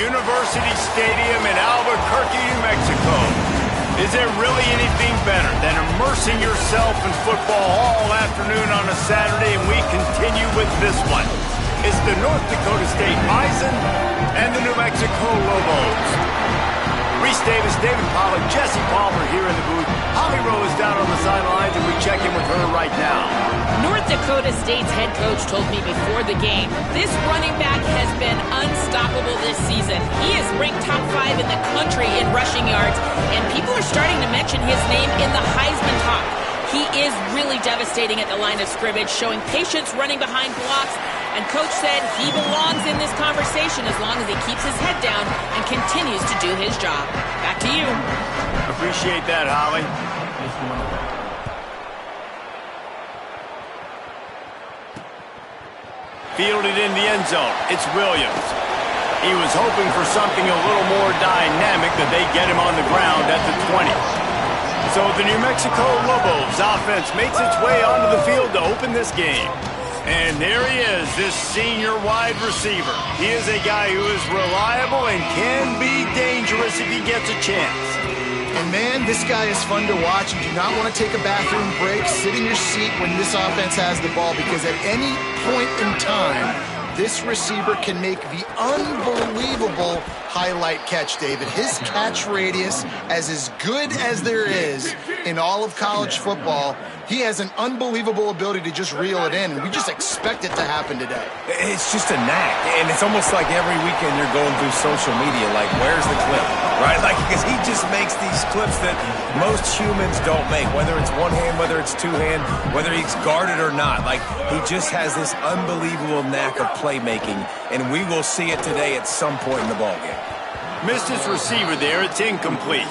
University Stadium in Albuquerque, New Mexico. Is there really anything better than immersing yourself in football all afternoon on a Saturday? And we continue with this one. It's the North Dakota State Bison and the New Mexico Lobos. Reese Davis, David Pollack, Jesse Palmer here in the booth. Holly Rowe is down on the sidelines, and we check in with her right now. North Dakota State's head coach told me before the game, this running back has been unstoppable this season. He is ranked top 5 in the country in rushing yards, and people are starting to mention his name in the Heisman talk. He is really devastating at the line of scrimmage, showing patience running behind blocks, and Coach said he belongs in this conversation as long as he keeps his head down and continues to do his job. Back to you. Appreciate that, Holly. Fielded in the end zone. It's Williams. He was hoping for something a little more dynamic, that they get him on the ground at the 20. So the New Mexico Lobos offense makes its way onto the field to open this game. And there he is, this senior wide receiver. He is a guy who is reliable and can be dangerous if he gets a chance. And man, this guy is fun to watch. You do not want to take a bathroom break, sit in your seat when this offense has the ball, because at any point in time, this receiver can make the unbelievable highlight catch, David. His catch radius is as good as there is in all of college football. He has an unbelievable ability to just reel it in, and we just expect it to happen today. It's just a knack, and it's almost like every weekend you're going through social media, like, where's the clip, right? Like, because he just makes these clips that most humans don't make, whether it's one hand, whether it's two hand, whether he's guarded or not. Like, he just has this unbelievable knack of playmaking, and we will see it today at some point in the ballgame. Missed his receiver there. It's incomplete.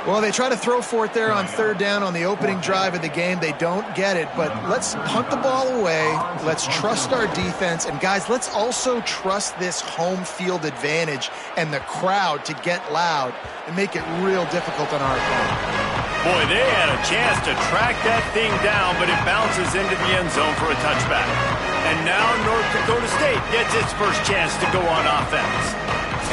Well, they try to throw for it there on third down on the opening drive of the game. They don't get it, but let's punt the ball away. Let's trust our defense. And, guys, let's also trust this home field advantage and the crowd to get loud and make it real difficult on our opponent. Boy, they had a chance to track that thing down, but it bounces into the end zone for a touchback. And now North Dakota State gets its first chance to go on offense.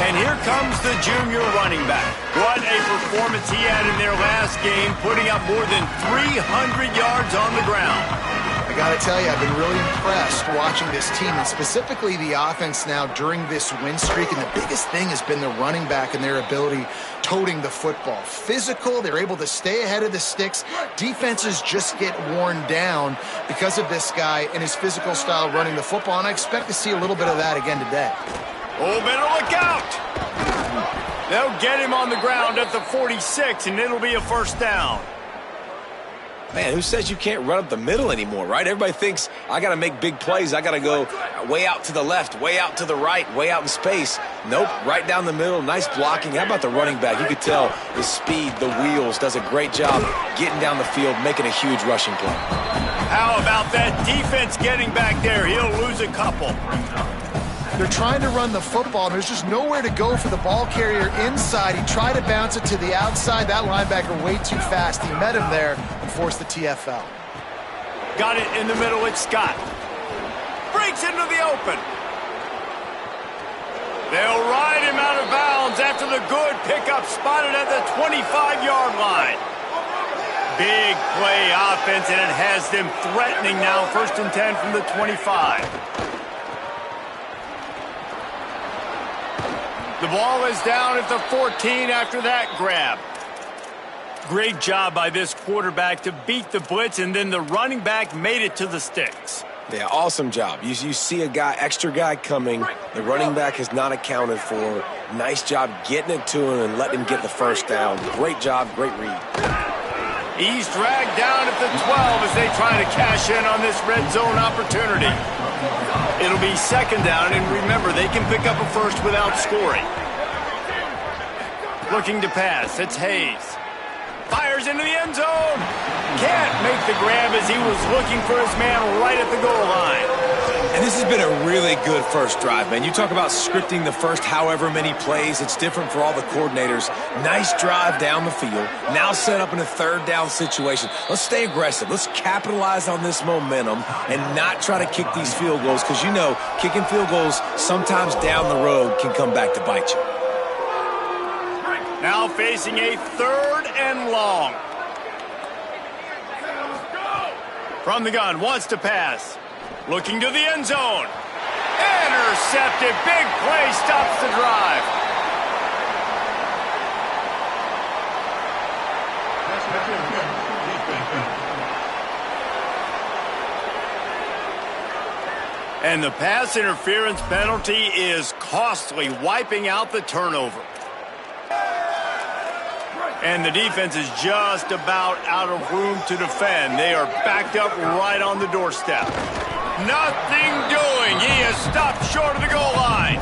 And here comes the junior running back. What a performance he had in their last game, putting up more than 300 yards on the ground. I got to tell you, I've been really impressed watching this team, and specifically the offense now during this win streak. And the biggest thing has been the running back and their ability toting the football. Physical, they're able to stay ahead of the sticks. Defenses just get worn down because of this guy and his physical style running the football, and I expect to see a little bit of that again today. Oh, better look out! They'll get him on the ground at the 46, and it'll be a first down. Man, who says you can't run up the middle anymore, right? Everybody thinks, I got to make big plays. I got to go way out to the left, way out to the right, way out in space. Nope, right down the middle, nice blocking. How about the running back? You could tell the speed, the wheels, does a great job getting down the field, making a huge rushing play. How about that defense getting back there? He'll lose a couple. They're trying to run the football, and there's just nowhere to go for the ball carrier inside. He tried to bounce it to the outside. That linebacker way too fast. He met him there and forced the TFL. Got it in the middle. It's Scott. Breaks into the open. They'll ride him out of bounds after the good pickup, spotted at the 25-yard line. Big play offense, and it has them threatening now. 1st and 10 from the 25. The ball is down at the 14 after that grab. Great job by this quarterback to beat the blitz, and then the running back made it to the sticks. Yeah, awesome job. You see a guy, extra guy coming. The running back is not accounted for. Nice job getting it to him and letting him get the first down. Great job, great read. He's dragged down at the 12 as they try to cash in on this red zone opportunity. It'll be 2nd down, and remember, they can pick up a first without scoring. Looking to pass, it's Hayes. Fires into the end zone. Can't make the grab as he was looking for his man right at the goal line. And this has been a really good first drive, man. You talk about scripting the first however many plays. It's different for all the coordinators. Nice drive down the field. Now set up in a third down situation. Let's stay aggressive. Let's capitalize on this momentum and not try to kick these field goals because, you know, kicking field goals sometimes down the road can come back to bite you. Now facing a 3rd and long. From the gun, wants to pass. Looking to the end zone. Intercepted. Big play stops the drive. And the pass interference penalty is costly, wiping out the turnover. And the defense is just about out of room to defend. They are backed up right on the doorstep. Nothing doing. He is stopped short of the goal line.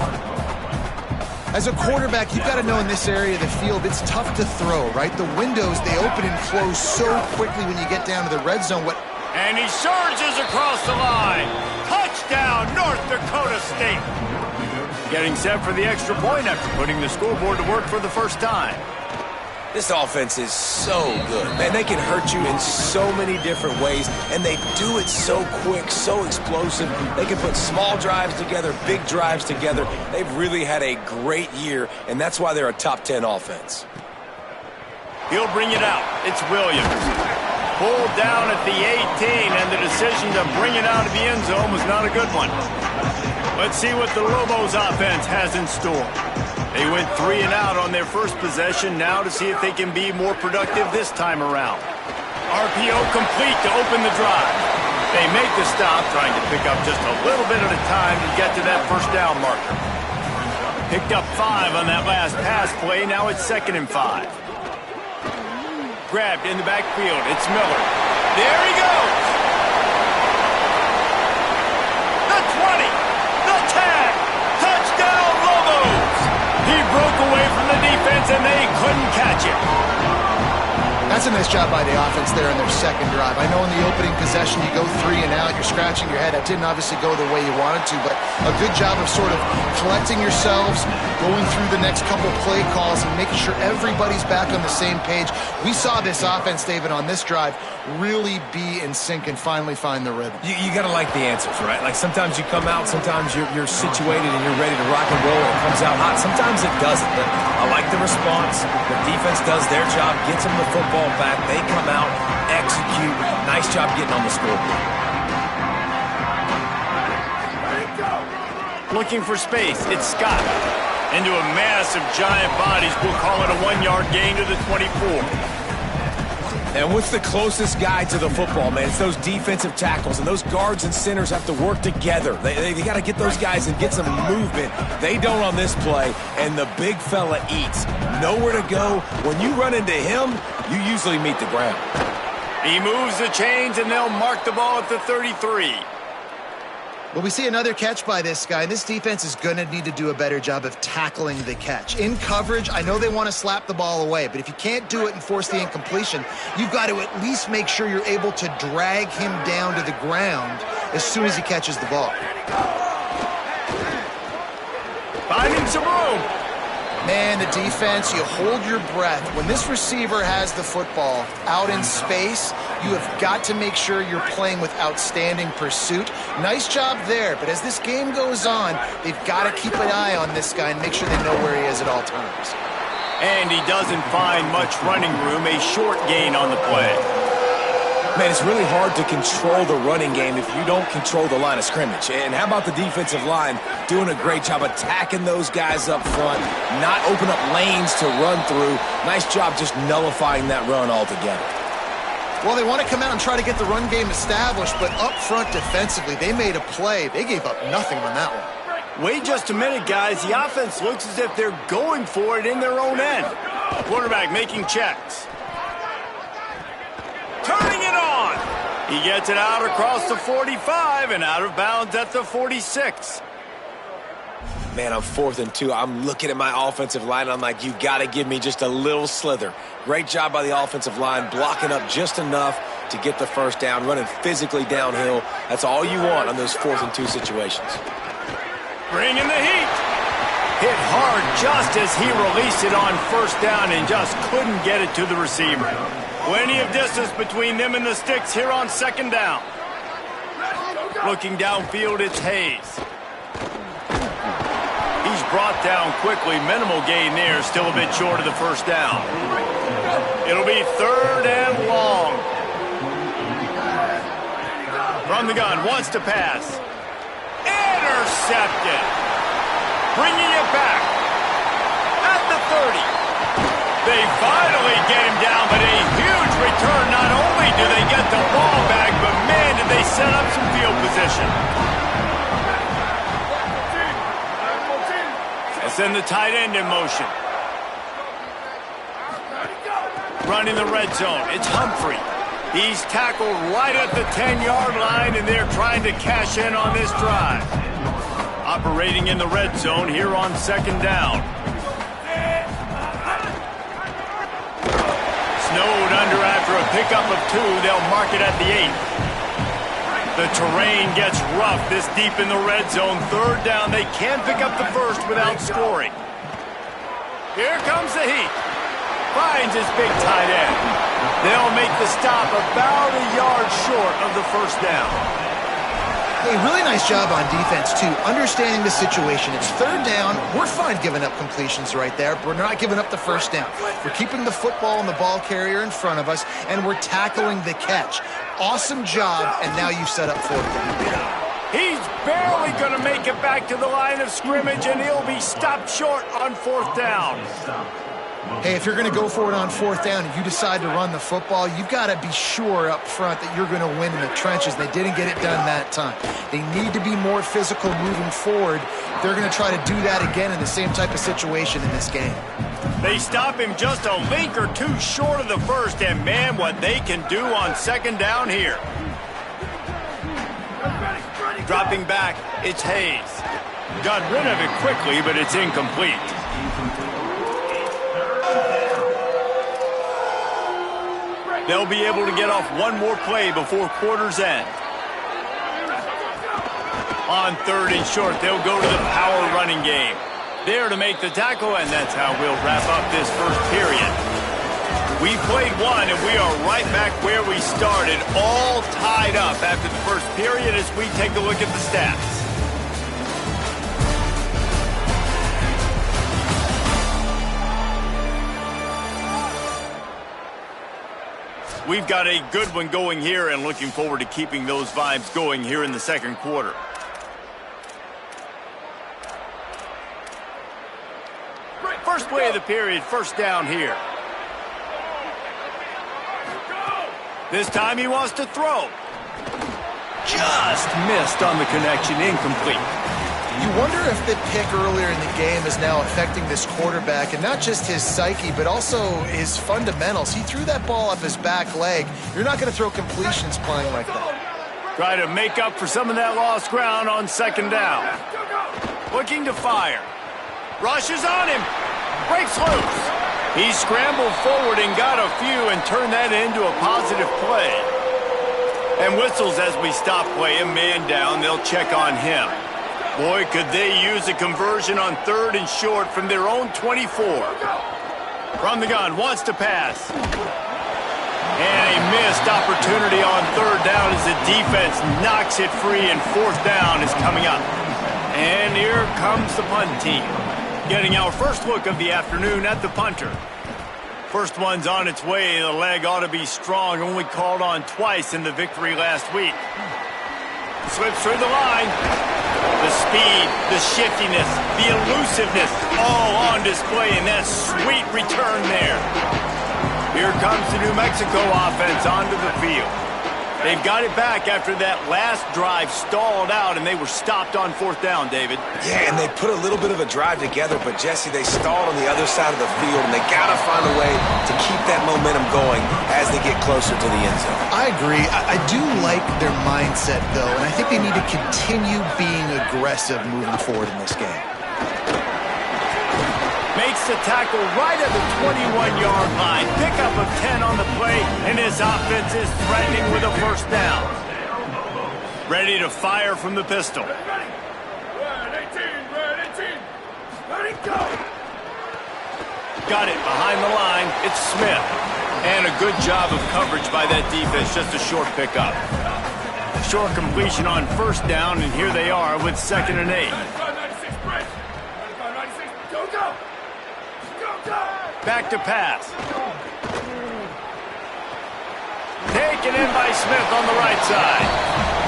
As a quarterback, you've got to know in this area of the field, it's tough to throw, right? The windows, they open and close so quickly when you get down to the red zone. And he surges across the line. Touchdown, North Dakota State. Getting set for the extra point after putting the scoreboard to work for the first time. This offense is so good. Man, they can hurt you in so many different ways, and they do it so quick, so explosive. They can put small drives together, big drives together. They've really had a great year, and that's why they're a top 10 offense. He'll bring it out. It's Williams. Pulled down at the 18, and the decision to bring it out of the end zone was not a good one. Let's see what the Lobos offense has in store. They went 3 and out on their first possession, now to see if they can be more productive this time around. RPO complete to open the drive. They make the stop, trying to pick up just a little bit at a time to get to that first down marker. Picked up 5 on that last pass play, now it's 2nd and 5. Grabbed in the backfield, it's Miller. There he goes! The 20! The tag! Touchdown, Lobos! He broke away from the defense, and they couldn't catch him. That's a nice job by the offense there in their second drive. I know in the opening possession you go 3 and out, you're scratching your head. That didn't obviously go the way you wanted to, but a good job of sort of collecting yourselves, going through the next couple play calls and making sure everybody's back on the same page. We saw this offense, David, on this drive really be in sync and finally find the rhythm. You got to like the answers, right? Like sometimes you come out, sometimes you're situated and you're ready to rock and roll and it comes out hot. Sometimes it doesn't. But I like the response. The defense does their job, gets them the football back. They come out, execute. Nice job getting on the scoreboard. Looking for space, it's Scott. Into a mass of giant bodies, we'll call it a 1-yard gain to the 24. And what's the closest guy to the football, man? It's those defensive tackles, and those guards and centers have to work together. They got to get those guys and get some movement. They don't on this play, and the big fella eats. Nowhere to go. When you run into him, you usually meet the ground. He moves the chains, and they'll mark the ball at the 33. Well, we see another catch by this guy. This defense is going to need to do a better job of tackling the catch. In coverage, I know they want to slap the ball away, but if you can't do it and force the incompletion, you've got to at least make sure you're able to drag him down to the ground as soon as he catches the ball. Finding some room. Man, the defense, you hold your breath. When this receiver has the football out in space, you have got to make sure you're playing with outstanding pursuit. Nice job there, but as this game goes on, they've got to keep an eye on this guy and make sure they know where he is at all times. And he doesn't find much running room, a short gain on the play. Man, it's really hard to control the running game if you don't control the line of scrimmage. And how about the defensive line doing a great job attacking those guys up front, not open up lanes to run through. Nice job just nullifying that run altogether. Well, they want to come out and try to get the run game established, but up front defensively, they made a play. They gave up nothing on that one. Wait just a minute, guys. The offense looks as if they're going for it in their own end. Quarterback making checks. Turning it on. He gets it out across the 45 and out of bounds at the 46. Man, I'm 4th and 2. I'm looking at my offensive line. I'm like, you got to give me just a little slither. Great job by the offensive line, blocking up just enough. to get the first down, running physically downhill. That's all you want on those 4th and 2 situations. Bringing the heat. Hit hard just as he released it on first down and just couldn't get it to the receiver. Plenty of distance between them and the sticks here on 2nd down. Looking downfield, it's Hayes. He's brought down quickly. Minimal gain there, still a bit short of the first down. It'll be 3rd and long. From the gun, wants to pass. Intercepted. Bringing it back. At the 30. They finally get him down, but a huge return. Not only do they get the ball back, but man, did they set up some field position. And send the tight end in motion. Running the red zone. It's Humphrey. He's tackled right at the 10-yard line, and they're trying to cash in on this drive. Operating in the red zone here on 2nd down. Snowed under after a pickup of 2. They'll mark it at the 8. The terrain gets rough this deep in the red zone. 3rd down. They can pick up the first without scoring. Here comes the heat. Finds his big tight end. They'll make the stop about a yard short of the first down. Hey, really nice job on defense, too. Understanding the situation. It's 3rd down. We're fine giving up completions right there, but we're not giving up the first down. We're keeping the football and the ball carrier in front of us, and we're tackling the catch. Awesome job, and now you've set up 4th down. He's barely going to make it back to the line of scrimmage, and he'll be stopped short on 4th down. Hey, if you're going to go for it on 4th down and you decide to run the football, you've got to be sure up front that you're going to win in the trenches. They didn't get it done that time. They need to be more physical moving forward. They're going to try to do that again in the same type of situation in this game. They stop him just a link or 2 short of the first, and man, what they can do on 2nd down here. Dropping back, it's Hayes. Got rid of it quickly, but it's incomplete. They'll be able to get off one more play before quarter's end. On 3rd and short, they'll go to the power running game. There to make the tackle, and that's how we'll wrap up this first period. We played 1, and we are right back where we started, all tied up after the first period as we take a look at the stats. We've got a good one going here and looking forward to keeping those vibes going here in the 2nd quarter. First play of the period, first down here. This time he wants to throw. Just missed on the connection, incomplete. You wonder if the pick earlier in the game is now affecting this quarterback, and not just his psyche, but also his fundamentals. He threw that ball up his back leg. You're not going to throw completions playing like that. Try to make up for some of that lost ground on 2nd down. Looking to fire. Rushes on him. Breaks loose. He scrambled forward and got a few and turned that into a positive play. And whistles as we stop play. A man down. They'll check on him. Boy, could they use a conversion on 3rd and short from their own 24. From the gun, wants to pass. And a missed opportunity on 3rd down as the defense knocks it free, and 4th down is coming up. And here comes the punt team. Getting our first look of the afternoon at the punter. First one's on its way. The leg ought to be strong. Only called on twice in the victory last week. Slips through the line. The speed, the shiftiness, the elusiveness, all on display in that sweet return there. Here comes the New Mexico offense onto the field. They've got it back after that last drive stalled out, and they were stopped on 4th down, David. Yeah, and they put a little bit of a drive together, but, Jesse, they stalled on the other side of the field, and they got to find a way to keep that momentum going as they get closer to the end zone. I agree. I do like their mindset, though, and I think they need to continue being aggressive moving forward in this game. Makes the tackle right at the 21-yard line. Pickup of 10 on the play, and his offense is threatening with a first down. Ready to fire from the pistol. Got it behind the line. It's Smith. And a good job of coverage by that defense. Just a short pickup. Short completion on first down, and here they are with 2nd and 8. Back to pass. Taken in by Smith on the right side.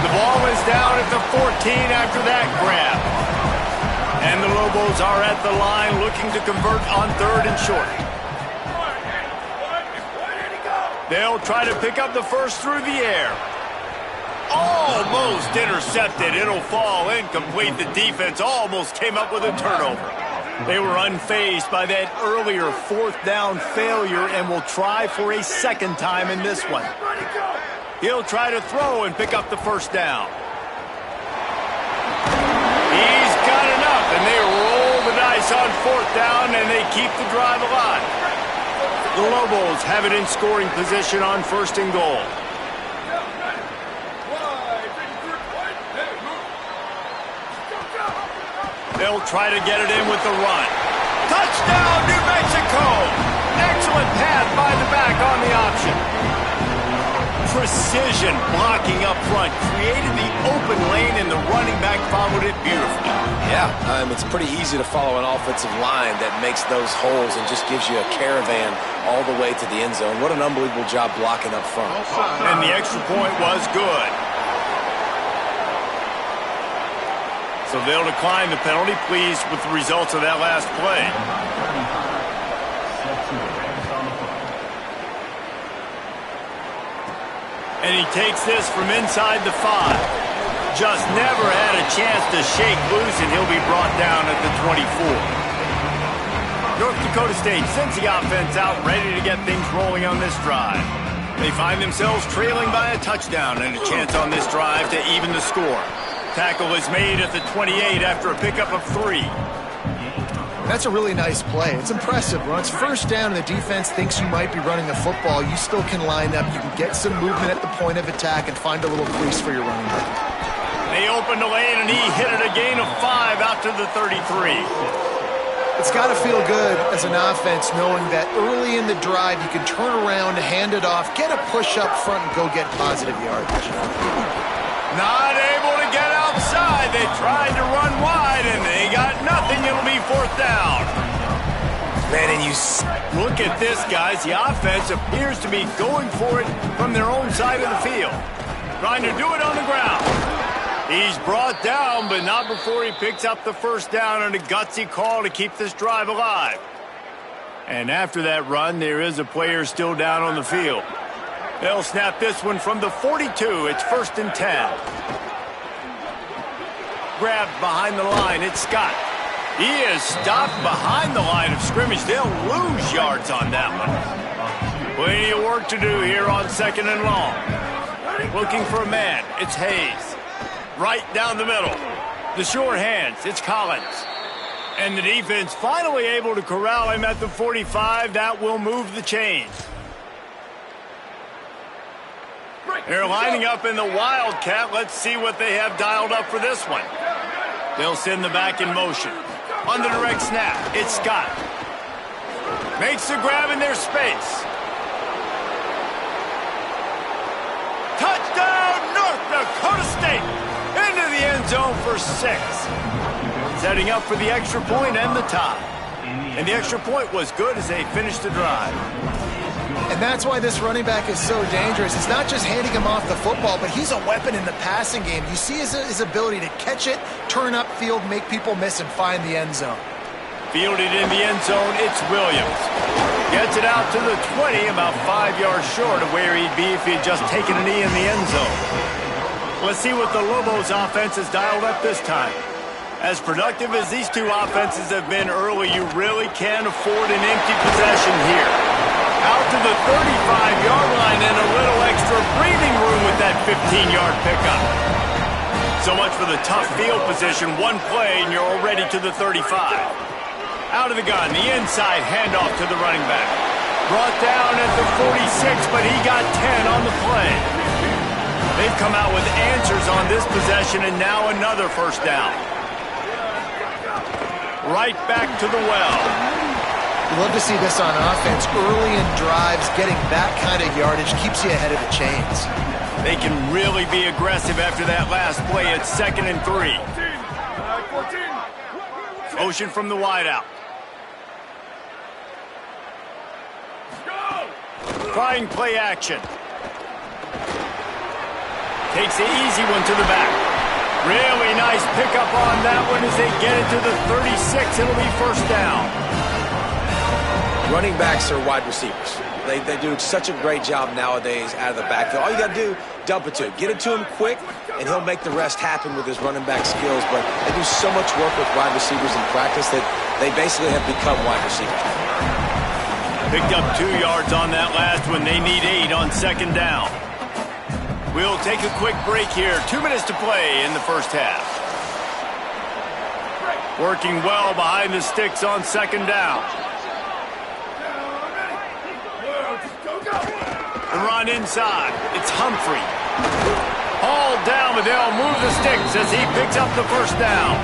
The ball is down at the 14 after that grab. And the Lobos are at the line looking to convert on 3rd and short. They'll try to pick up the first through the air. Almost intercepted. It'll fall incomplete. The defense almost came up with a turnover. They were unfazed by that earlier 4th down failure and will try for a 2nd time in this one. He'll try to throw and pick up the first down. He's got enough, and they roll the dice on 4th down, and they keep the drive alive. The Lobos have it in scoring position on 1st and goal. They'll try to get it in with the run. Touchdown, New Mexico! Excellent pass by the back on the option. Precision blocking up front. Created the open lane, and the running back followed it beautifully. Yeah, it's pretty easy to follow an offensive line that makes those holes and just gives you a caravan all the way to the end zone. What an unbelievable job blocking up front. And the extra point was good. So they'll decline the penalty, pleased with the results of that last play. And he takes this from inside the 5. Just never had a chance to shake loose, and he'll be brought down at the 24. North Dakota State sends the offense out, ready to get things rolling on this drive. They find themselves trailing by a touchdown and a chance on this drive to even the score. Tackle is made at the 28 after a pickup of 3. That's a really nice play. It's impressive. When it's first down and the defense thinks you might be running the football, you still can line up. You can get some movement at the point of attack and find a little crease for your running back. They opened the lane, and he hit it a gain of 5 out to the 33. It's got to feel good as an offense knowing that early in the drive you can turn around, hand it off, get a push up front, and go get positive yardage. Not able to get outside. They tried to run wide, and they got nothing. It'll be 4th down. Man, and you look at this, guys. The offense appears to be going for it from their own side of the field. Trying to do it on the ground. He's brought down, but not before he picks up the first down and a gutsy call to keep this drive alive. And after that run, there is a player still down on the field. They'll snap this one from the 42. It's 1st and 10. Grabbed behind the line. It's Scott. He is stopped behind the line of scrimmage. They'll lose yards on that one. Plenty of work to do here on 2nd and long. Looking for a man. It's Hayes. Right down the middle. The short hands. It's Collins. And the defense finally able to corral him at the 45. That will move the chains. They're lining up in the Wildcat. Let's see what they have dialed up for this one. They'll send the back in motion. On the direct snap, it's Scott. Makes the grab in their space. Touchdown, North Dakota State! Into the end zone for 6. Setting up for the extra point and the tie. And the extra point was good as they finished the drive. And that's why this running back is so dangerous. It's not just handing him off the football, but he's a weapon in the passing game. You see his ability to catch it, turn upfield, make people miss, and find the end zone. Fielded in the end zone, it's Williams. Gets it out to the 20, about 5 yards short of where he'd be if he'd just taken a knee in the end zone. Let's see what the Lobos offense has dialed up this time. As productive as these two offenses have been early, you really can't afford an empty possession here. Out to the 35-yard line and a little extra breathing room with that 15-yard pickup. So much for the tough field position. One play and you're already to the 35. Out of the gun, the inside handoff to the running back. Brought down at the 46, but he got 10 on the play. They've come out with answers on this possession, and now another first down. Right back to the well. You love to see this on offense. Early in drives, getting that kind of yardage keeps you ahead of the chains. They can really be aggressive after that last play. It's 2nd and 3. Motion from the wideout. Trying play action. Takes the easy one to the back. Really nice pickup on that one as they get it to the 36. It'll be first down. Running backs are wide receivers. They do such a great job nowadays out of the backfield. All you got to do, dump it to him. Get it to him quick, and he'll make the rest happen with his running back skills. But they do so much work with wide receivers in practice that they basically have become wide receivers. Picked up 2 yards on that last one. They need 8 on 2nd down. We'll take a quick break here. 2 minutes to play in the first half. Working well behind the sticks on 2nd down. The run inside. It's Humphrey. Hauled down, but they'll move the sticks as he picks up the first down.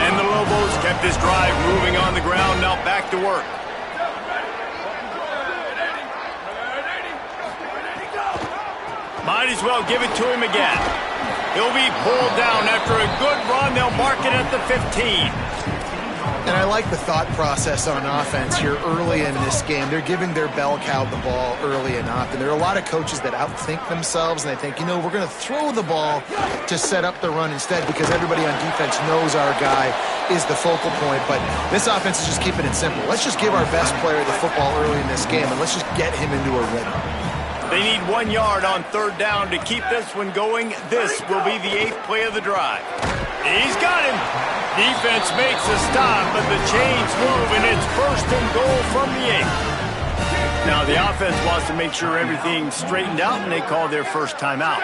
And the Lobos kept this drive moving on the ground. Now back to work. Might as well give it to him again. He'll be pulled down after a good run. They'll mark it at the 15. And I like the thought process on offense here early in this game. They're giving their bell cow the ball early and often. There are a lot of coaches that outthink themselves, and they think, we're going to throw the ball to set up the run instead because everybody on defense knows our guy is the focal point. But this offense is just keeping it simple. Let's just give our best player the football early in this game, and let's just get him into a rhythm. They need 1 yard on 3rd down to keep this one going. This will be the 8th play of the drive. He's got him. Defense makes a stop, but the chains move, and it's 1st and goal from the 8th. Now the offense wants to make sure everything's straightened out, and they call their first timeout.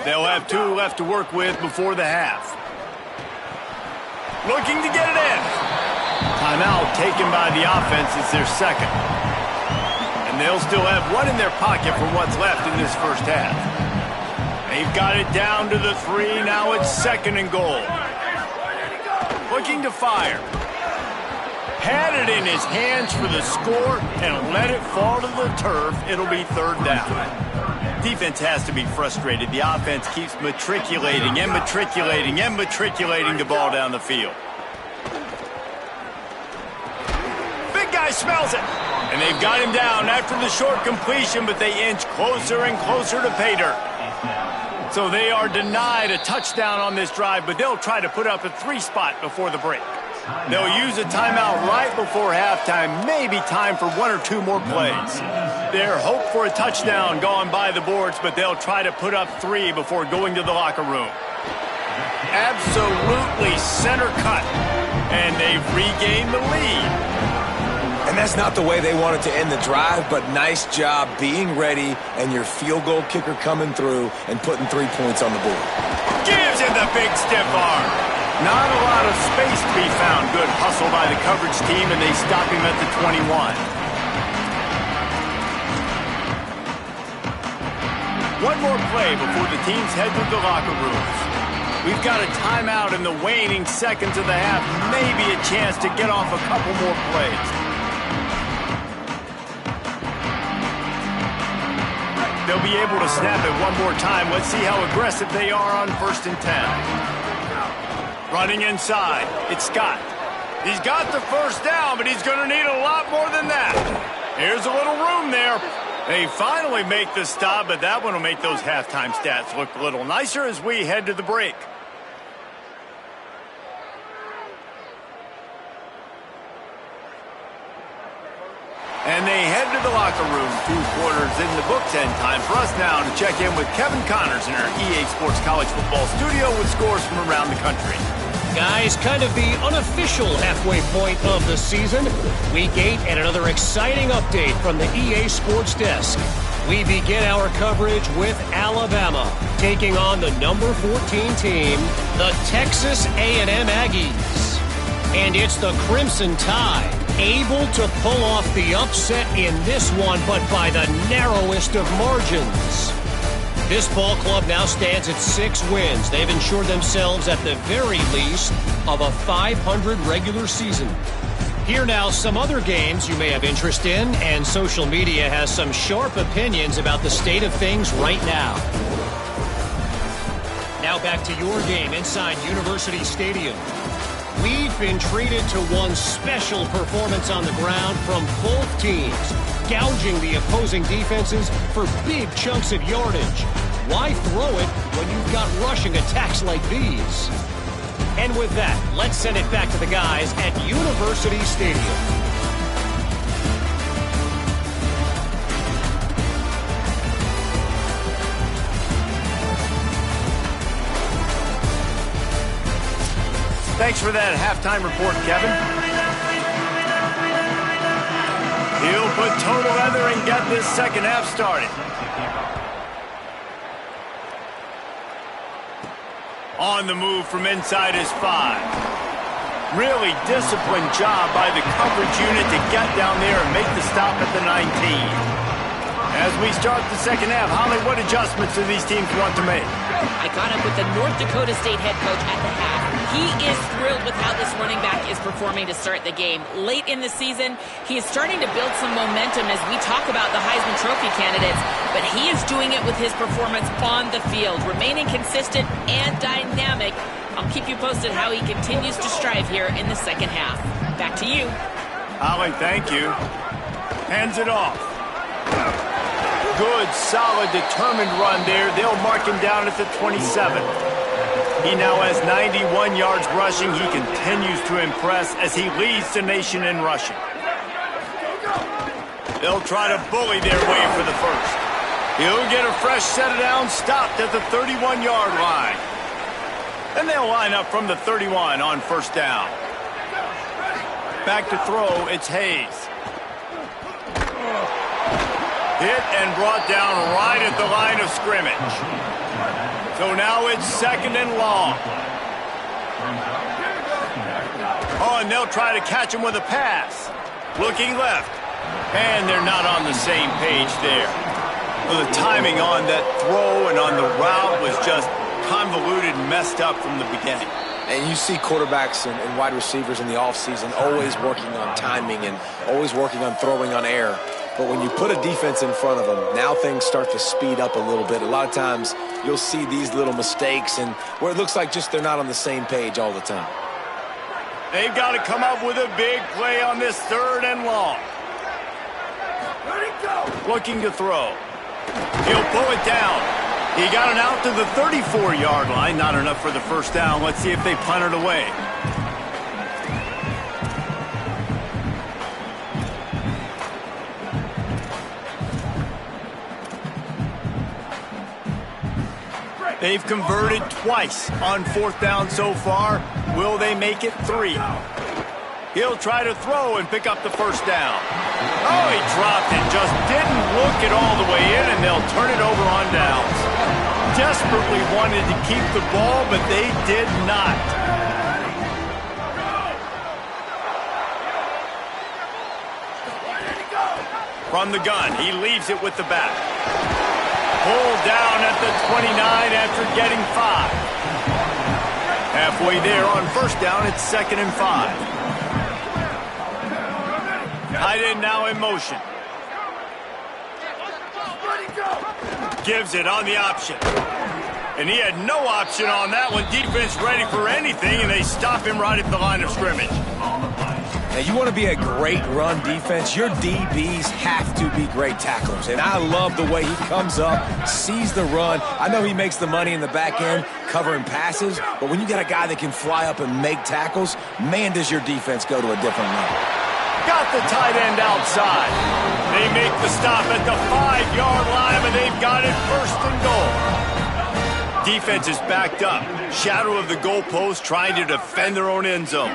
They'll have 2 left to work with before the half. Looking to get it in. Timeout taken by the offense. It's their 2nd. And they'll still have 1 in their pocket for what's left in this first half. They've got it down to the 3. Now it's 2nd and goal. Looking to fire. Had it in his hands for the score and let it fall to the turf. It'll be 3rd down. Defense has to be frustrated. The offense keeps matriculating and matriculating and matriculating the ball down the field. Big guy smells it. And they've got him down after the short completion, but they inch closer and closer to pay dirt. So they are denied a touchdown on this drive, but they'll try to put up a 3 spot before the break. They'll use a timeout right before halftime, maybe time for 1 or 2 more plays. Their hope for a touchdown gone by the boards, but they'll try to put up 3 before going to the locker room. Absolutely center cut, and they've regained the lead. And that's not the way they wanted to end the drive, but nice job being ready and your field goal kicker coming through and putting 3 points on the board. Gives him the big stiff arm. Not a lot of space to be found. Good hustle by the coverage team, and they stop him at the 21. 1 more play before the teams head to the locker rooms. We've got a timeout in the waning seconds of the half. Maybe a chance to get off a couple more plays. They'll be able to snap it 1 more time. Let's see how aggressive they are on 1st and 10. Running inside, it's Scott. He's got the first down, but he's going to need a lot more than that. Here's a little room there. They finally make the stop, but that one will make those halftime stats look a little nicer as we head to the break. And they head to the locker room. 2 quarters in the books, and time for us now to check in with Kevin Connors in our EA Sports College Football studio with scores from around the country. Guys, kind of the unofficial halfway point of the season. Week 8 and another exciting update from the EA Sports desk. We begin our coverage with Alabama taking on the number 14 team, the Texas A&M Aggies. And it's the Crimson Tide, able to pull off the upset in this one, but by the narrowest of margins. This ball club now stands at 6 wins. They've ensured themselves at the very least of a 500 regular season. Here now, some other games you may have interest in, and social media has some sharp opinions about the state of things right now. Now back to your game inside University Stadium. We've been treated to one special performance on the ground from both teams, gouging the opposing defenses for big chunks of yardage. Why throw it when you've got rushing attacks like these? And with that, let's send it back to the guys at University Stadium. Thanks for that halftime report, Kevin. He'll put total leather and get this second half started. On the move from inside his 5. Really disciplined job by the coverage unit to get down there and make the stop at the 19. As we start the second half, Holly, what adjustments do these teams want to make? I caught up with the North Dakota State head coach at the half. He is thrilled with how this running back is performing to start the game. Late in the season, he is starting to build some momentum as we talk about the Heisman Trophy candidates, but he is doing it with his performance on the field, remaining consistent and dynamic. I'll keep you posted how he continues to strive here in the second half. Back to you. Holly, thank you. Hands it off. Good, solid, determined run there. They'll mark him down at the 27. He now has 91 yards rushing. He continues to impress as he leads the nation in rushing. They'll try to bully their way for the first. He'll get a fresh set of downs, stopped at the 31-yard line. And they'll line up from the 31 on first down. Back to throw, it's Hayes. Hit and brought down right at the line of scrimmage. So now it's second and long. Oh, and they'll try to catch him with a pass. Looking left. And they're not on the same page there. Well, the timing on that throw and on the route was just convoluted and messed up from the beginning. And you see quarterbacks and wide receivers in the offseason always working on timing and always working on throwing on air. But when you put a defense in front of them, now things start to speed up a little bit. A lot of times you'll see these little mistakes and where it looks like just they're not on the same page all the time. They've got to come up with a big play on this third and long. Looking to throw. He'll pull it down. He got it out to the 34-yard line. Not enough for the first down. Let's see if they punt it away. They've converted twice on fourth down so far. Will they make it 3? He'll try to throw and pick up the first down. Oh, he dropped it. Just didn't look it all the way in, and they'll turn it over on downs. Desperately wanted to keep the ball, but they did not. From the gun, he leaves it with the back. Pulled down at the 29 after getting 5. Halfway there on first down, it's second and 5. Tight end now in motion. Gives it on the option. And he had no option on that one. Defense ready for anything, and they stop him right at the line of scrimmage. Now, you want to be a great run defense, your DBs have to be great tacklers. And I love the way he comes up, sees the run. I know he makes the money in the back end covering passes, but when you got a guy that can fly up and make tackles, man, does your defense go to a different level. Got the tight end outside. They make the stop at the 5-yard line, but they've got it first and goal. Defense is backed up. Shadow of the goalpost trying to defend their own end zone.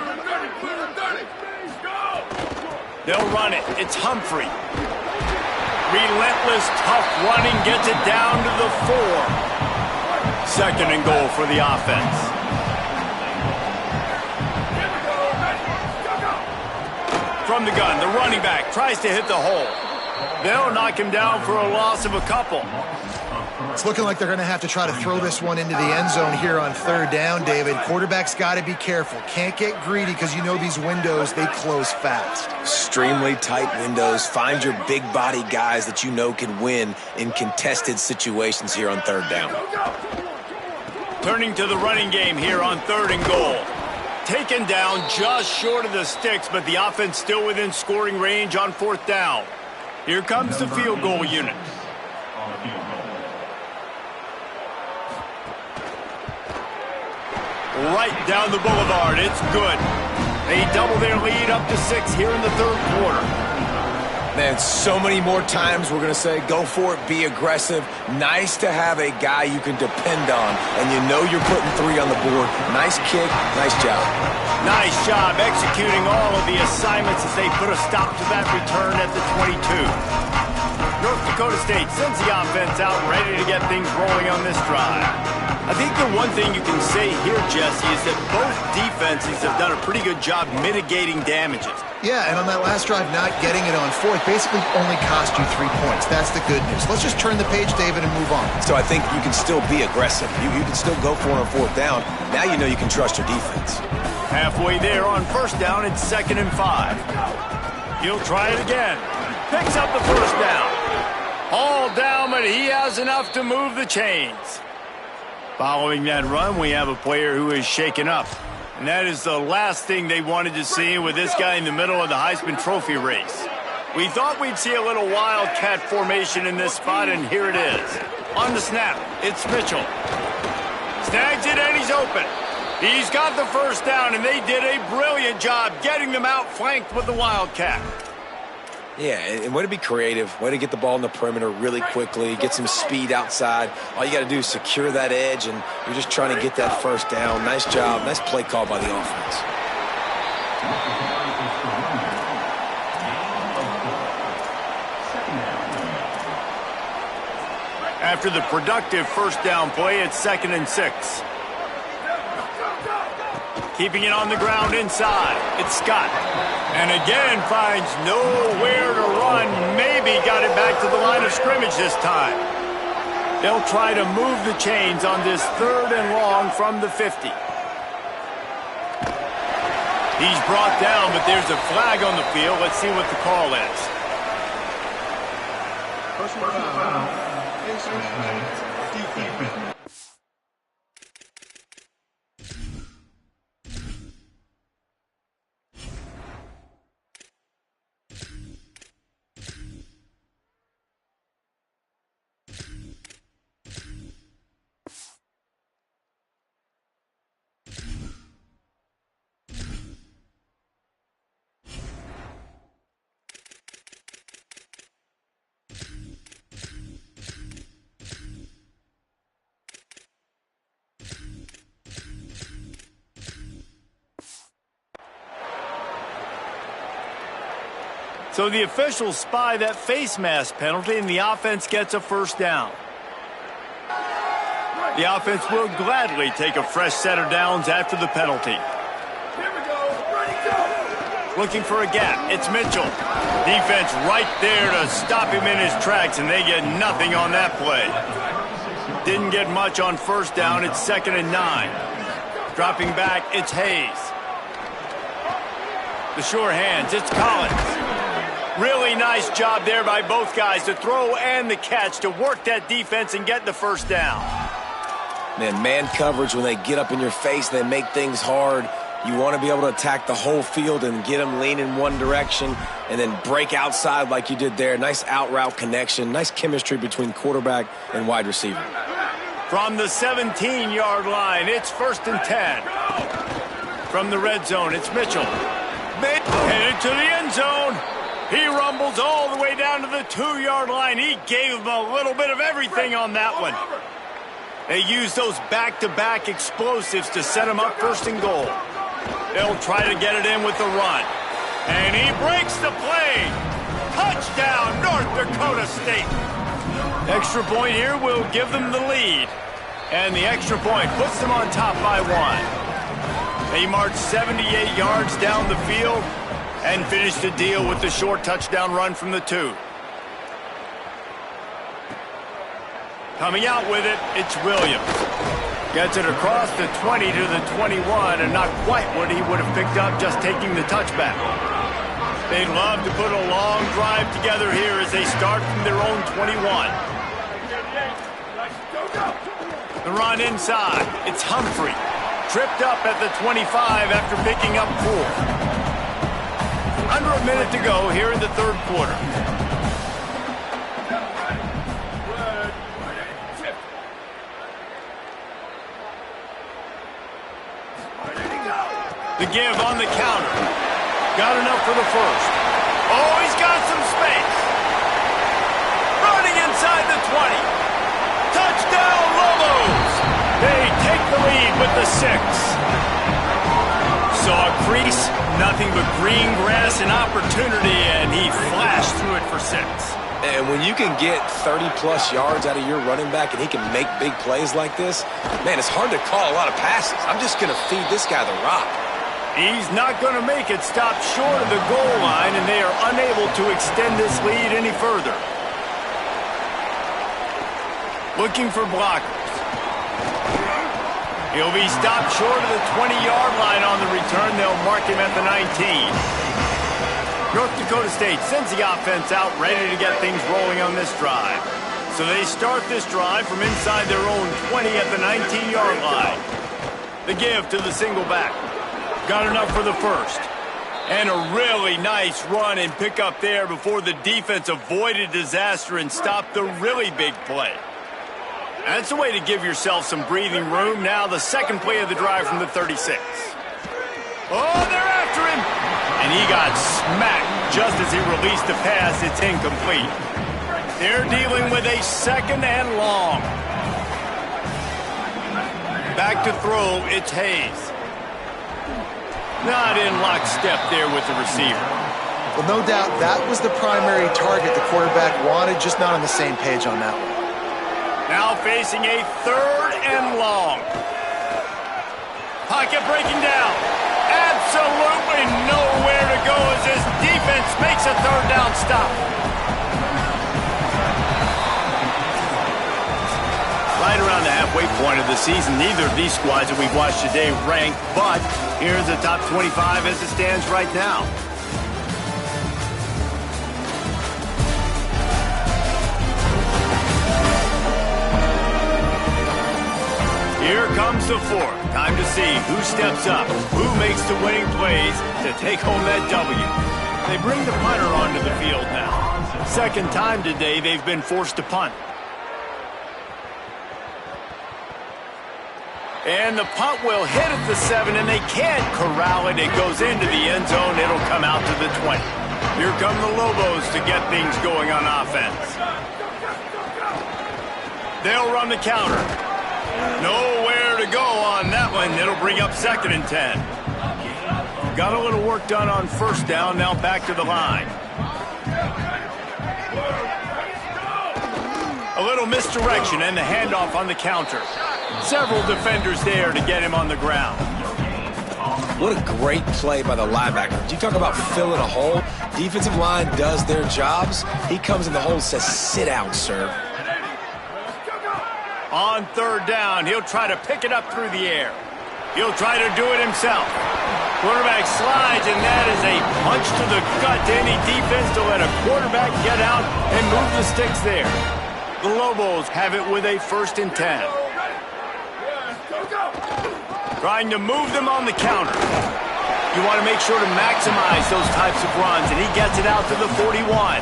They'll run it. It's Humphrey. Relentless, tough running gets it down to the 4. Second and goal for the offense. from the gun. The running back tries to hit the hole. They'll knock him down for a loss of a couple. It's looking like they're going to have to try to throw this one into the end zone here on third down, David. Quarterback's got to be careful. Can't get greedy because you know these windows, they close fast. Extremely tight windows. Find your big body guys that you know can win in contested situations here on third down. Turning to the running game here on 3rd and goal. Taken down just short of the sticks, but the offense still within scoring range on 4th down. Here comes the field goal unit. Right down the boulevard. It's good. They double their lead up to 6 here in the 3rd quarter. Man, so many more times we're going to say, go for it, be aggressive. Nice to have a guy you can depend on, and you know you're putting 3 on the board. Nice kick, nice job. Nice job executing all of the assignments as they put a stop to that return at the 22. North Dakota State sends the offense out ready to get things rolling on this drive. I think the one thing you can say here, Jesse, is that both defenses have done a pretty good job mitigating damages. Yeah, and on that last drive, not getting it on 4th basically only cost you 3 points. That's the good news. Let's just turn the page, David, and move on. So I think you can still be aggressive. You can still go for it on 4th down. Now you know you can trust your defense. Halfway there on 1st down, it's 2nd and 5. He'll try it again. Picks up the 1st down. All down, but he has enough to move the chains. Following that run, we have a player who is shaken up. And that is the last thing they wanted to see with this guy in the middle of the Heisman Trophy race. We thought we'd see a little wildcat formation in this spot, and here it is. On the snap, it's Mitchell. Snags it, and he's open. He's got the 1st down, and they did a brilliant job getting them outflanked with the wildcat. Yeah, and way to be creative, way to get the ball in the perimeter really quickly, get some speed outside. All you got to do is secure that edge, and you're just trying to get that 1st down. Nice job. Nice play call by the offense. After the productive 1st down play, it's 2nd and 6. Keeping it on the ground inside, it's Scott. And again finds nowhere to run. Maybe got it back to the line of scrimmage this time. They'll try to move the chains on this 3rd and long from the 50. He's brought down, but there's a flag on the field. Let's see what the call is. Personal foul. Defense. So the officials spy that face mask penalty, and the offense gets a 1st down. The offense will gladly take a fresh set of downs after the penalty. Here we go. Ready, go. Looking for a gap. It's Mitchell. Defense right there to stop him in his tracks, and they get nothing on that play. Didn't get much on 1st down. It's 2nd and 9. Dropping back, it's Hayes. The sure hands, it's Collins. Really nice job there by both guys, the throw and the catch, to work that defense and get the 1st down. Man coverage, when they get up in your face, they make things hard. You want to be able to attack the whole field and get them leaning one direction and then break outside like you did there. Nice out-route connection, nice chemistry between quarterback and wide receiver. From the 17-yard line, it's 1st and 10. From the red zone, it's Mitchell. Headed to the end zone. He rumbles all the way down to the 2-yard line. He gave him a little bit of everything on that one. They use those back-to-back explosives to set him up 1st and goal. They'll try to get it in with the run. And he breaks the play. Touchdown, North Dakota State. Extra point here will give them the lead. And the extra point puts them on top by 1. They march 78 yards down the field. And finish the deal with the short touchdown run from the 2. Coming out with it, it's Williams. Gets it across the 20 to the 21, and not quite what he would have picked up just taking the touchback. They'd love to put a long drive together here as they start from their own 21. The run inside. It's Humphrey. Tripped up at the 25 after picking up 4. Under a minute to go here in the third quarter. The give on the counter. Got enough for the first. Oh, he's got some space. Running inside the 20. Touchdown, Lobos. They take the lead with the 6. Saw a crease, nothing but green grass and opportunity, and he flashed through it for 6. And when you can get 30-plus yards out of your running back and he can make big plays like this, man, it's hard to call a lot of passes. I'm just going to feed this guy the rock. He's not going to make it stop short of the goal line, and they are unable to extend this lead any further. Looking for blockers. He'll be stopped short of the 20-yard line on the return. They'll mark him at the 19. North Dakota State sends the offense out, ready to get things rolling on this drive. So they start this drive from inside their own 20 at the 19-yard line. The give to the single back. Got enough for the first. And a really nice run and pick up there before the defense avoided disaster and stopped the really big play. That's a way to give yourself some breathing room. Now the second play of the drive from the 36. Oh, they're after him. And he got smacked just as he released the pass. It's incomplete. They're dealing with a second and long. Back to throw, it's Hayes. Not in lockstep there with the receiver. Well, no doubt that was the primary target the quarterback wanted, just not on the same page on that one. Now facing a third and long. Pocket breaking down. Absolutely nowhere to go as this defense makes a third down stop. Right around the halfway point of the season, neither of these squads that we've watched today rank, but here's the top 25 as it stands right now. Here comes the fourth. Time to see who steps up, who makes the winning plays to take home that W. They bring the punter onto the field now. Second time today they've been forced to punt. And the punt will hit at the 7, and they can't corral it. It goes into the end zone. It'll come out to the 20. Here come the Lobos to get things going on offense. They'll run the counter. Nowhere to go on that one. It'll bring up 2nd and 10. Got a little work done on first down. Now back to the line. A little misdirection and the handoff on the counter. Several defenders there to get him on the ground. What a great play by the linebacker. You talk about filling a hole. Defensive line does their jobs. He comes in the hole and says, sit down, sir. On third down, he'll try to pick it up through the air. He'll try to do it himself. Quarterback slides, and that is a punch to the gut to any defense to let a quarterback get out and move the sticks there. The Lobos have it with a 1st and 10. Trying to move them on the counter. You want to make sure to maximize those types of runs, and he gets it out to the 41.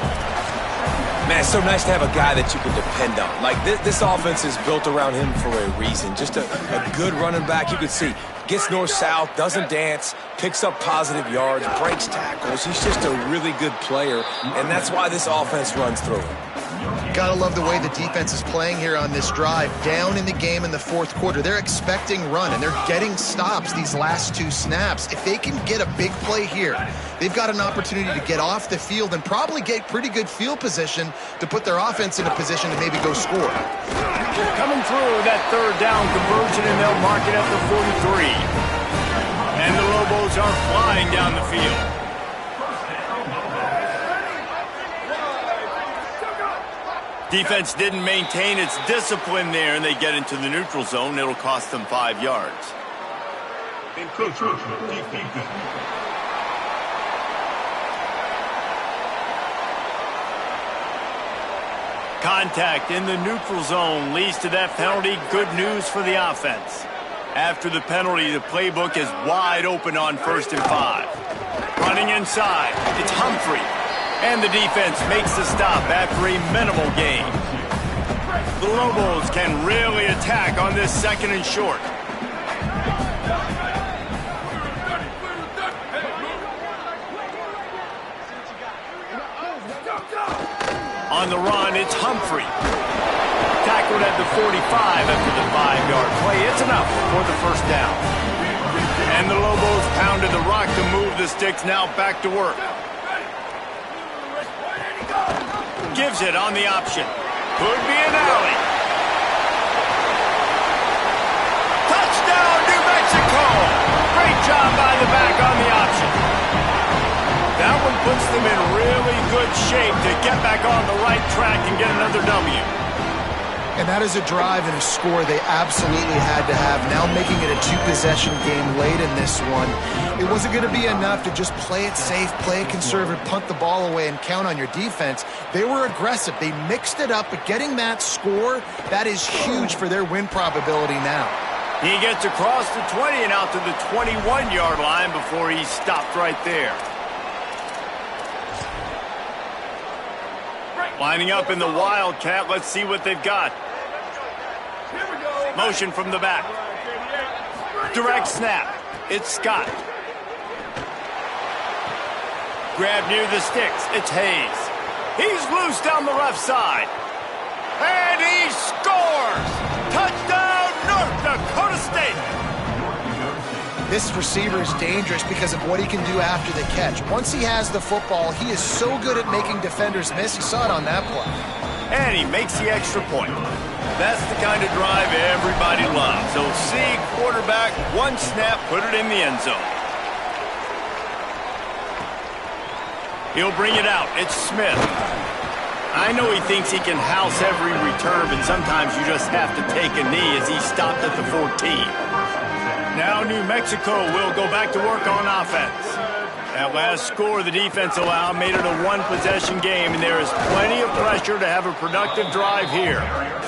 Man, it's so nice to have a guy that you can depend on. Like, this offense is built around him for a reason. Just a good running back. You can see, gets north-south, doesn't dance, picks up positive yards, breaks tackles. He's just a really good player, and that's why this offense runs through him. Gotta love the way the defense is playing here on this drive. Down in the game in the fourth quarter. They're expecting run, and they're getting stops these last 2 snaps. If they can get a big play here, they've got an opportunity to get off the field and probably get pretty good field position to put their offense in a position to maybe go score. Coming through that third down conversion, and they'll mark it at the 43. And the Lobos are flying down the field. Defense didn't maintain its discipline there, and they get into the neutral zone. It'll cost them 5 yards. Contact in the neutral zone leads to that penalty. Good news for the offense. After the penalty, the playbook is wide open on 1st and 5. Running inside, it's Humphrey. And the defense makes the stop after a minimal gain. The Lobos can really attack on this 2nd and short. On the run, it's Humphrey. Tackled at the 45 after the 5-yard play. It's enough for the 1st down. And the Lobos pounded the rock to move the sticks. Now back to work. Gives it on the option. Could be an alley. Touchdown, New Mexico! Great job by the back on the option. That one puts them in really good shape to get back on the right track and get another W. And that is a drive and a score they absolutely had to have. Now making it a 2-possession game late in this one. It wasn't going to be enough to just play it safe, play it conservative, punt the ball away, and count on your defense. They were aggressive. They mixed it up, but getting that score, that is huge for their win probability now. He gets across the 20 and out to the 21-yard line before he stopped right there. Lining up in the Wildcat. Let's see what they've got. Motion from the back. Direct snap. It's Scott. Grab near the sticks. It's Hayes. He's loose down the left side. And he scores! Touchdown, North Dakota State! This receiver is dangerous because of what he can do after the catch. Once he has the football, he is so good at making defenders miss. You saw it on that play. And he makes the extra point. That's the kind of drive everybody loves. So see quarterback, one snap, put it in the end zone. He'll bring it out. It's Smith. I know he thinks he can house every return, but sometimes you just have to take a knee as he stopped at the 14. Now New Mexico will go back to work on offense. That last score the defense allowed made it a 1-possession game, and there is plenty of pressure to have a productive drive here.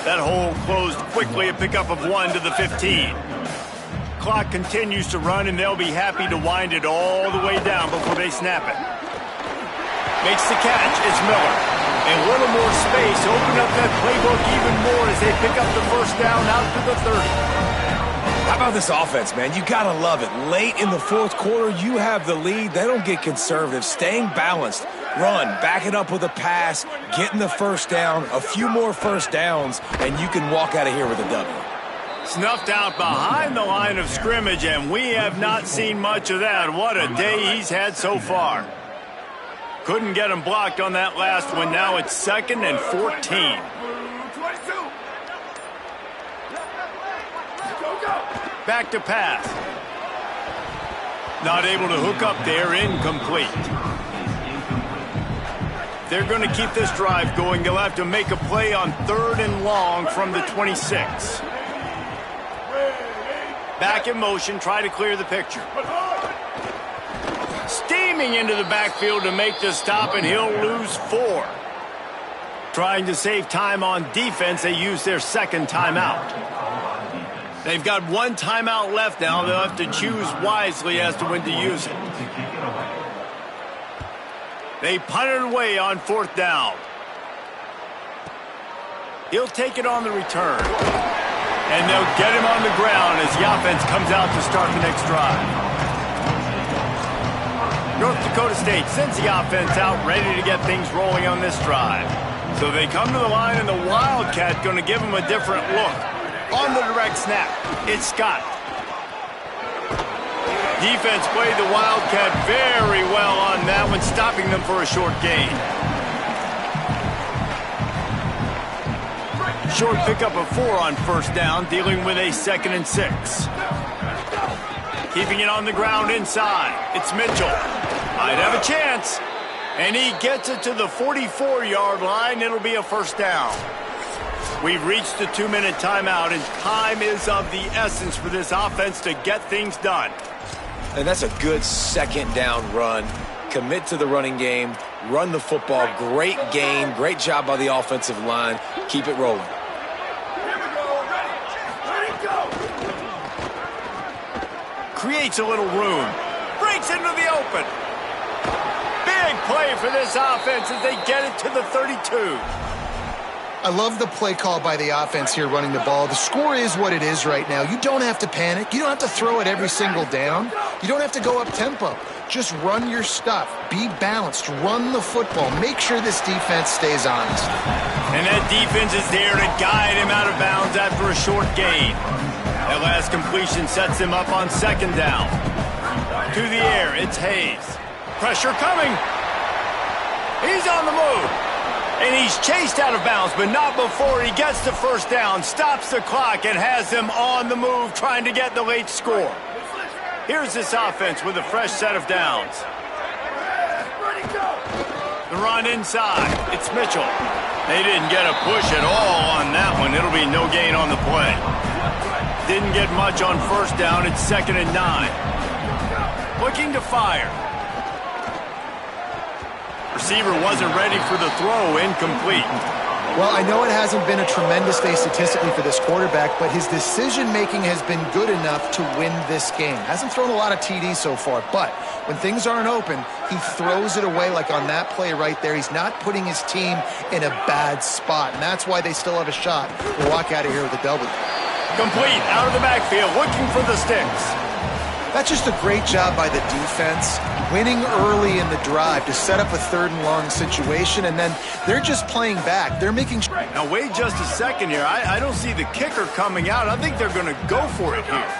That hole closed quickly, a pickup of 1 to the 15. Clock continues to run, and they'll be happy to wind it all the way down before they snap it. Makes the catch. It's Miller. And a little more space. Open up that playbook even more as they pick up the 1st down out to the 30. How about this offense, man? You gotta love it. Late in the 4th quarter, you have the lead. They don't get conservative. Staying balanced. Run, back it up with a pass, getting the 1st down, a few more 1st downs, and you can walk out of here with a W. Snuffed out behind the line of scrimmage, and we have not seen much of that. What a day he's had so far. Couldn't get him blocked on that last one. Now it's 2nd and 14. Back to pass. Not able to hook up there, incomplete. They're going to keep this drive going. They'll have to make a play on 3rd and long from the 26. Back in motion, try to clear the picture. Steaming into the backfield to make the stop, and he'll lose 4. Trying to save time on defense, they use their 2nd timeout. They've got 1 timeout left now. They'll have to choose wisely as to when to use it. They punt it away on 4th down. He'll take it on the return. And they'll get him on the ground as the offense comes out to start the next drive. North Dakota State sends the offense out ready to get things rolling on this drive. So they come to the line, and the Wildcat going to give them a different look. On the direct snap, it's Scott. Defense played the Wildcat very well on that one, stopping them for a short gain. Short pickup of 4 on 1st down, dealing with a 2nd and 6. Keeping it on the ground inside. It's Mitchell. Might have a chance. And he gets it to the 44-yard line. It'll be a first down. We've reached the 2-minute timeout, and time is of the essence for this offense to get things done. And that's a good second down run. Commit to the running game, run the football. Great gain, great job by the offensive line. Keep it rolling. Creates a little room. Breaks into the open. Big play for this offense as they get it to the 32. I love the play call by the offense here running the ball. The score is what it is right now. You don't have to panic. You don't have to throw it every single down. You don't have to go up tempo. Just run your stuff. Be balanced. Run the football. Make sure this defense stays honest. And that defense is there to guide him out of bounds after a short gain. That last completion sets him up on second down. To the air, it's Hayes. Pressure coming. He's on the move. And he's chased out of bounds, but not before he gets the first down, stops the clock, and has them on the move trying to get the late score. Here's this offense with a fresh set of downs. The run inside. It's Mitchell. They didn't get a push at all on that one. It'll be no gain on the play. Didn't get much on first down. It's 2nd and 9. Looking to fire. Receiver wasn't ready for the throw. Incomplete. Well, I know it hasn't been a tremendous day statistically for this quarterback, but his decision-making has been good enough to win this game. Hasn't thrown a lot of TDs so far, but when things aren't open, he throws it away like on that play right there. He's not putting his team in a bad spot, and that's why they still have a shot to walk out of here with a W. Complete, out of the backfield, looking for the sticks. That's just a great job by the defense, winning early in the drive to set up a 3rd and long situation, and then they're just playing back. They're making... Now, wait just a second here. I don't see the kicker coming out. I think they're going to go for it here.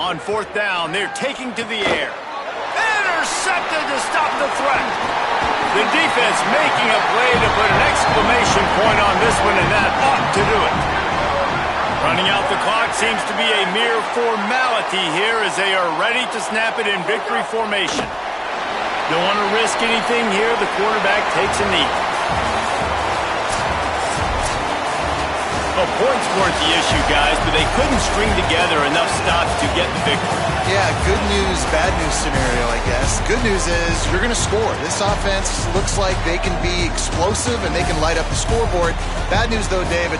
On 4th down, they're taking to the air. Intercepted to stop the threat. The defense making a play to put an exclamation point on this one, and that ought to do it. Running out the clock seems to be a mere formality here as they are ready to snap it in victory formation. Don't want to risk anything here. The quarterback takes a knee. Well, points weren't the issue, guys, but they couldn't string together enough stops to get the victory. Yeah, good news, bad news scenario, I guess. Good news is you're going to score. This offense looks like they can be explosive and they can light up the scoreboard. Bad news, though, David.